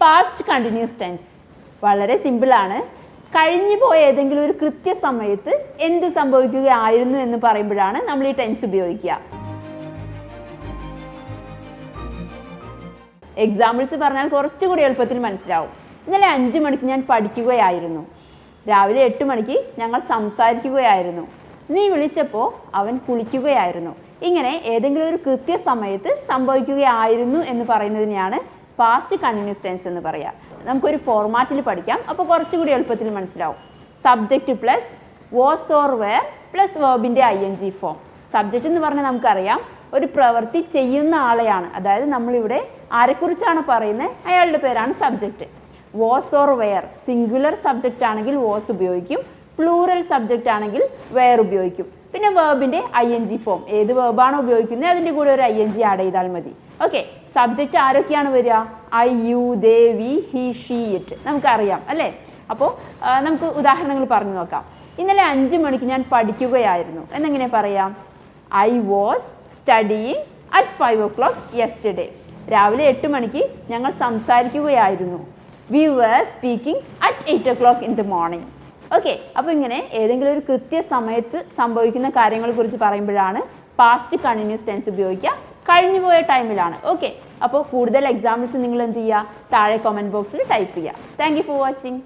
Past continuous tense വളരെ സിമ്പിളാണ്. കഴിഞ്ഞു പോയ ഏതെങ്കിലും ഒരു കൃത്യസമയത്ത് എന്ത് സംഭവിക്കുകയായിരുന്നു എന്ന് പറയുമ്പോഴാണ് നമ്മൾ ഈ ടെൻസ് ഉപയോഗിക്കുക. എക്സാമ്പിൾസ് പറഞ്ഞാൽ കുറച്ചുകൂടി എളുപ്പത്തിൽ മനസ്സിലാവും. ഇന്നലെ 5 മണിക്ക് ഞാൻ പഠിക്കുകയായിരുന്നു. രാവിലെ 8 മണിക്ക് ഞങ്ങൾ സംസാരിക്കുകയായിരുന്നു. നീ വിളിച്ചപ്പോൾ അവൻ കുളിക്കുകയായിരുന്നു. ഇങ്ങനെ ഏതെങ്കിലും ഒരു കൃത്യസമയത്ത് സംഭവിക്കുകയായിരുന്നു എന്ന് പറയുന്നതിനെയാണ് പാസ്റ്റ് കണ്ടിന്യൂസ് ടെൻസ് എന്ന് പറയുക. നമുക്കൊരു ഫോർമാറ്റിൽ പഠിക്കാം, അപ്പോൾ കുറച്ചുകൂടി എളുപ്പത്തിൽ മനസ്സിലാവും. Subject plus was or were plus വെർബിൻ്റെ ING ഫോം. സബ്ജക്റ്റ് എന്ന് പറഞ്ഞാൽ നമുക്കറിയാം ഒരു പ്രവൃത്തി ചെയ്യുന്ന ആളെയാണ്, അതായത് നമ്മളിവിടെ ആരെക്കുറിച്ചാണ് പറയുന്നത് അയാളുടെ പേരാണ് subject. Was or were singular subject ആണെങ്കിൽ വാസ് ഉപയോഗിക്കും, പ്ലൂറൽ സബ്ജക്റ്റ് ആണെങ്കിൽ വെയർ ഉപയോഗിക്കും. പിന്നെ വെർബിൻ്റെ ING ഫോം, ഏത് വെർബാണോ ഉപയോഗിക്കുന്നത് അതിൻ്റെ കൂടെ ഒരു ING ആഡ് ചെയ്താൽ മതി. ഓക്കെ, സബ്ജക്റ്റ് ആരൊക്കെയാണ് വരിക? I, you, they, we, he, she, it നമുക്കറിയാം അല്ലേ. അപ്പോൾ നമുക്ക് ഉദാഹരണങ്ങൾ പറഞ്ഞു നോക്കാം. ഇന്നലെ 5 മണിക്ക് ഞാൻ പഠിക്കുകയായിരുന്നു എന്നെങ്ങനെ പറയാം? I was studying at 5 o'clock yesterday. രാവിലെ 8 മണിക്ക് ഞങ്ങൾ സംസാരിക്കുകയായിരുന്നു. We were speaking at 8 o'clock in the morning. ഓക്കെ, അപ്പോൾ ഇങ്ങനെ ഏതെങ്കിലും ഒരു കൃത്യസമയത്ത് സംഭവിക്കുന്ന കാര്യങ്ങളെ കുറിച്ച് പറയുമ്പോഴാണ് പാസ്റ്റ് കണ്ടിന്യൂസ് ടെൻസ് ഉപയോഗിക്കുക. കഴിഞ്ഞുപോയ ടൈമിലാണ്. ഓക്കെ, അപ്പോൾ കൂടുതൽ എക്സാമ്പിൾസ് നിങ്ങൾ എന്ത് ചെയ്യുക? താഴെ കമൻറ്റ് ബോക്സിൽ ടൈപ്പ് ചെയ്യുക. Thank you for watching.